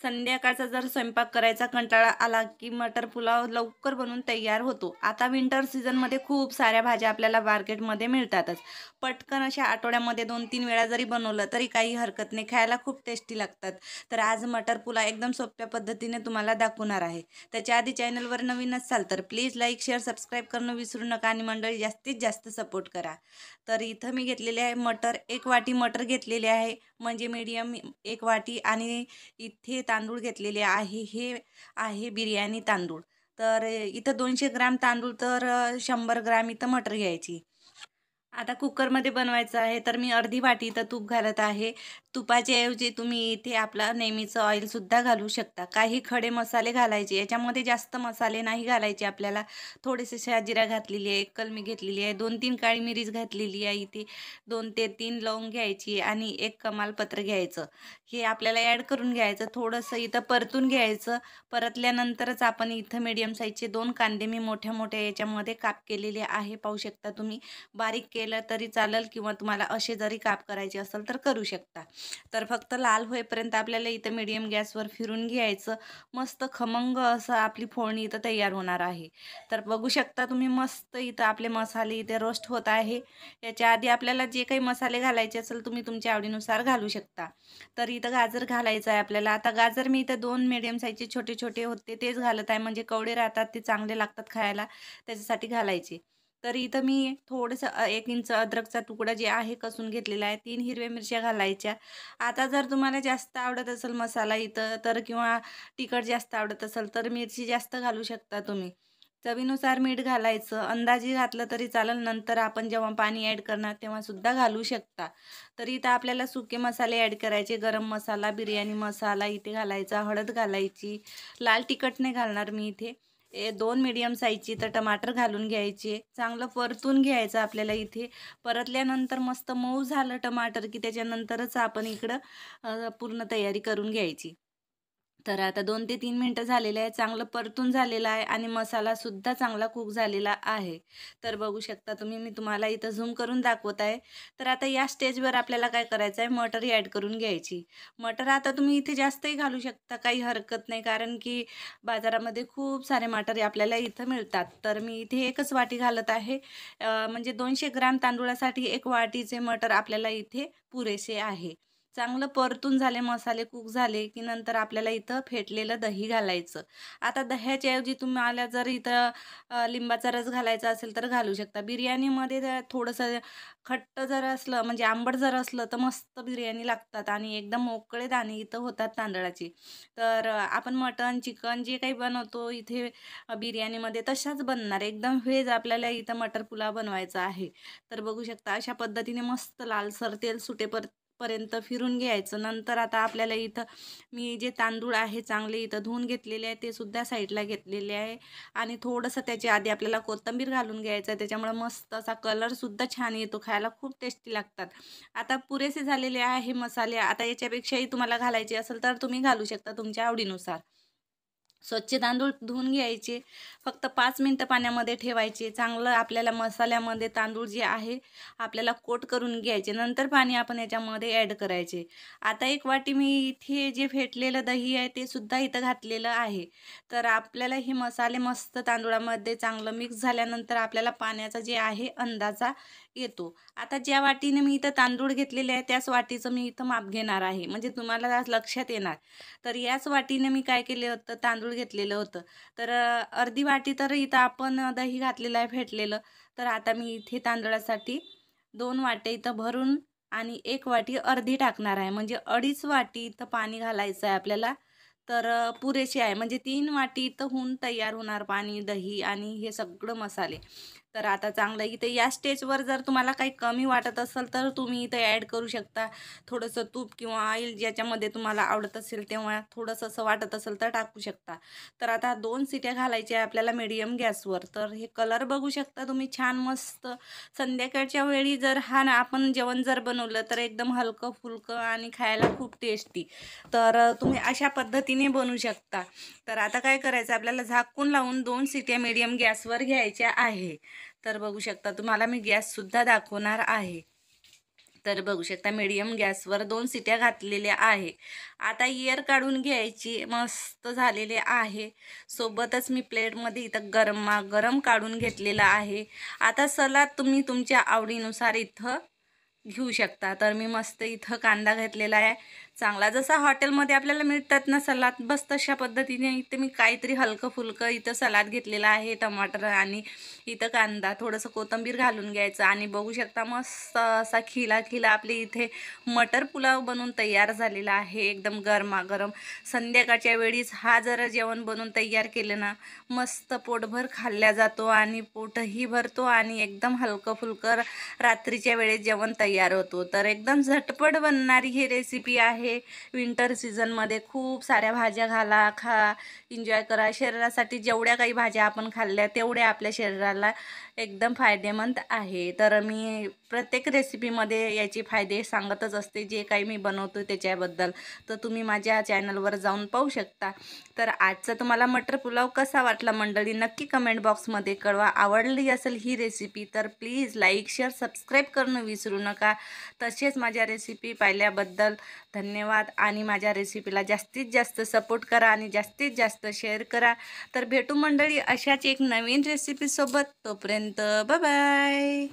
संध्याकाळचा जर स्वयंपाक करायचा कंटाळा आला की मटर पुलाव लवकर बनून तयार होतो. आता विंटर सीझनमध्ये खूप साऱ्या भाज्या आपल्याला मार्केटमध्ये मिळतातच. पटकन अशा आठवड्यामध्ये 2-3 वेळा जरी बनवलं तरी काही हरकत नाही. खायला खूप टेस्टी लागतात. तर आज मटर पुलाव एकदम सोप्या पद्धतीने तुम्हाला दाखवणार आहे. त्याच्या आधी चॅनलवर नवीन असाल तर प्लीज लाईक, शेअर, सबस्क्राईब करणं विसरू नका आणि मंडळी जास्तीत जास्त सपोर्ट करा. तर इथं मी घेतलेले आहे मटर, 1 वाटी मटर घेतलेले आहे म्हणजे मीडियम 1 वाटी आणि इथे तांदूळ घेतलेले आहे. हे आहे बिर्याणी तांदूळ. तर इथं 200 ग्राम तांदूळ तर 100 ग्राम इथं मटर घ्यायची. आता कुकरमध्ये बनवायचं आहे तर मी अर्धी वाटी इथं तूप घालत आहे. तुपाच्या ऐवजी तुम्ही इथे आपला नेहमीचं ऑइलसुद्धा घालू शकता. काही खडे मसाले घालायचे. याच्यामध्ये जास्त मसाले नाही घालायचे आपल्याला. थोडेसे शहाजिरा घातलेली आहे, कलमी घेतलेली आहे, 2-3 काळी मिरीच घातलेली आहे इथे. 2 ते 3 लवंग घ्यायची आणि 1 कमालपत्र घ्यायचं. हे आपल्याला ॲड करून घ्यायचं. थोडंसं इथं परतून घ्यायचं. परतल्यानंतरच आपण इथं मीडियम साईजचे 2 कांदे मी मोठ्या-मोठ्या याच्यामध्ये काप केलेले आहे. पाहू शकता तुम्ही. बारीक केलं तरी चालेल किंवा तुम्हाला असे जरी काप करायचे असेल तर करू शकता. तर फक्त लाल होईपर्यंत आपल्याला इथं मीडियम गॅसवर फिरून घ्यायचं. मस्त खमंग असं आपली फोडणी इथं तयार होणार आहे. तर बघू शकता तुम्ही मस्त इथं आपले मसाले इथे रोस्ट होत आहे. याच्या आधी आपल्याला जे काही मसाले घालायचे असेल तुम्ही तुमच्या आवडीनुसार घालू शकता. तर इथं गाजर घालायचं आहे आपल्याला. आता गाजर मी इथं 2 मीडियम साईजचे छोटे-छोटे होते तेच घालत आहे म्हणजे कवळे राहतात ते चांगले लागतात खायला त्याच्यासाठी घालायचे. तर इथं मी थोडंसं 1 इंच अद्रकचा तुकडा जे आहे कसून घेतलेला आहे. 3 हिरव्या मिरच्या घालायच्या. आता जर तुम्हाला जास्त आवडत असेल मसाला इथं तर किंवा तिखट जास्त आवडत असेल तर मिरची जास्त घालू शकता तुम्ही. चवीनुसार मीठ घालायचं. अंदाजे घातलं तरी चालेल. नंतर आपण जेव्हा पाणी ॲड करणार तेव्हा सुद्धा घालू शकता. तर इथं आपल्याला सुके मसाले ॲड करायचे. गरम मसाला, बिर्याणी मसाला इथे घालायचा, हळद घालायची. लाल तिखट नाही घालणार मी इथे. 2 मीडियम साईजची तर टमाटर घालून घ्यायचे. चांगलं परतून घ्यायचं आपल्याला इथे. परतल्यानंतर मस्त मऊ झालं टमाटर की त्याच्यानंतरच आपण इकडं पूर्ण तयारी करून घ्यायची. तर आता 2 ते 3 मिनिटं झालेले आहे. चांगलं परतून झालेलं आहे आणि मसालासुद्धा चांगला कुक झालेला आहे. तर बघू शकता तुम्ही मी तुम्हाला इथं झूम करून दाखवत आहे. तर आता या स्टेजवर आपल्याला काय करायचं आहे मटर ॲड करून घ्यायची. मटर आता तुम्ही इथे जास्तही घालू शकता काही हरकत नाही कारण की बाजारामध्ये खूप सारे मटार आपल्याला इथं मिळतात. तर मी इथे 1च वाटी घालत आहे. म्हणजे 200 ग्राम तांदूळासाठी 1 वाटीचे मटर आपल्याला इथे पुरेसे आहे. चांगलं परतून झाले, मसाले कुक झाले, की नंतर आपल्याला इथं फेटलेलं दही घालायचं. आता दह्याच्या ऐवजी तुम्हाला जर इथं लिंबाचा रस घालायचा असेल तर घालू शकता. बिर्याणीमध्ये थोडंसं खट्ट जर असलं म्हणजे आंबट जर असलं तर मस्त बिर्याणी लागतात आणि एकदम मोकळे दाणे इथं होतात तांदळाचे. तर आपण मटण, चिकन जे काही बनवतो इथे बिर्याणीमध्ये तशाच बनणार. एकदम व्हेज आपल्याला इथं मटर पुलाव बनवायचा आहे. तर बघू शकता अशा पद्धतीने मस्त लालसर तेल पर्यंत फिरून घ्यायचं. नंतर आता आपल्याला इथं मी जे तांदूळ आहे चांगले इथं धुवून घेतलेले आहे ते सुद्धा साईडला घेतलेले आहे आणि थोडंसं त्याच्या आधी आपल्याला कोथिंबीर घालून घ्यायचं आहे. त्याच्यामुळे मस्त असा कलरसुद्धा छान येतो. खायला खूप टेस्टी लागतात. आता पुरेसे झालेले आहे मसाले. आता याच्यापेक्षाही तुम्हाला घालायचे असेल तर तुम्ही घालू शकता तुमच्या आवडीनुसार. स्वच्छ तांदूळ धुवून घ्यायचे. फक्त 5 मिनिटं पाण्यामध्ये ठेवायचे. चांगलं आपल्याला मसाल्यामध्ये तांदूळ जे आहे आपल्याला कोट करून घ्यायचे. नंतर पाणी आपण याच्यामध्ये ॲड करायचे. आता 1 वाटी मी इथे जे फेटलेलं दही आहे ते सुद्धा इथं घातलेलं आहे. तर आपल्याला हे मसाले मस्त तांदूळामध्ये चांगलं मिक्स झाल्यानंतर आपल्याला पाण्याचा जे आहे अंदाजा येतो. आता ज्या वाटीने मी इथं तांदूळ घेतलेले आहे त्याच वाटीचं मी इथं माप घेणार आहे. म्हणजे तुम्हाला आज लक्षात येणार. तर याच वाटीने मी काय केलं होतं तांदूळ घेतलेलं होतं. तर अर्धी वाटी तर इथं आपण दही घातलेलं आहे फेटलेलं. तर आता मी इथे तांदळासाठी 2 वाट्या इथं भरून आणि 1 वाटी अर्धी टाकणार आहे. म्हणजे 2.5 वाटी इथं पाणी घालायचं आहे आपल्याला. तर पुरेसे आहे. म्हणजे 3 वाटी इथं होऊन तयार होणार पाणी, दही आणि हे सगळं मसाले. तर आता चांगलं इथे या स्टेजवर जर तुम्हाला काही कमी वाटत असेल तर तुम्ही इथे ॲड करू शकता. थोडंसं तूप किंवा ऑइल ज्याच्यामध्ये तुम्हाला आवडत असेल तेव्हा थोडंसं असं वाटत असेल तर टाकू शकता. तर आता 2 शिट्या घालायच्या आहे आपल्याला मीडियम गॅसवर. तर हे कलर बघू शकता तुम्ही छान मस्त संध्याकाळच्या वेळी जर हा ना आपण जेवण जर बनवलं तर एकदम हलकं-फुलकं आणि खायला खूप टेस्टी. तर तुम्ही अशा पद्धतीने बनवू शकता. तर आता काय करायचं आपल्याला झाकून लावून 2 शिट्या मीडियम गॅसवर घ्यायच्या आहे. तर बघू शकता तुम्हाला मी गॅससुद्धा दाखवणार आहे. तर बघू शकता मीडियम गॅसवर 2 शिट्या घातलेल्या आहे. आता एअर काढून घ्यायची. मस्त झालेले आहे. सोबतच मी प्लेटमध्ये इथं गरमागरम काढून घेतलेला आहे. आता सलाद तुम्ही तुमच्या आवडीनुसार इथं घेऊ शकता. तर मी मस्त इथं कांदा घेतलेला आहे चांगला, जसा हॉटेलमध्ये आपल्याला मिळतात ना सलाद, बस तशा पद्धतीने इथं मी काहीतरी हलकं फुलकं इथं सलाद घेतलेला आहे. टमाटर आणि इथं कांदा, थोडंसं कोथिंबीर घालून घ्यायचं आणि बघू शकता मस्त असा खिला खिला आपले इथे मटर पुलाव बनवून तयार झालेला आहे. एकदम गरमागरम संध्याकाळच्या वेळीस हा जरा जेवण बनवून तयार केलं ना, मस्त पोटभर खाल्ल्या जातो आणि पोटही भरतो आणि एकदम हलकं फुलकं रात्रीच्या वेळेस जेवण तयार होतो. तर एकदम झटपट बनणारी ही रेसिपी आहे. विंटर सीझनमध्ये खूप साऱ्या भाज्या घाला, खा, एन्जॉय करा. शरीरासाठी जेवढ्या काही भाज्या आपण खाल्ल्या तेवढ्या आपल्या शरीराला एकदम फायदेमंद आहे. तर मी प्रत्येक रेसिपीमध्ये याचे फायदे सांगतच असते, जे काही मी बनवतो त्याच्याबद्दल. तर तुम्ही माझ्या चॅनलवर जाऊन पाहू शकता. तर आजचा तुम्हाला मटर पुलाव कसा वाटला मंडळी, नक्की कमेंट बॉक्समध्ये कळवा. आवडली असेल ही रेसिपी तर प्लीज लाईक, शेअर, सबस्क्राईब करणं विसरू नका. तसेच माझ्या रेसिपी पाहिल्याबद्दल धन्यवाद आणि माझ्या रेसिपीला जास्तीत जास्त सपोर्ट करा आणि जास्तीत जास्त शेअर करा. तर भेटू मंडळी अशाच एक नवीन रेसिपीसोबत. तोपर्यंत बाय बाय.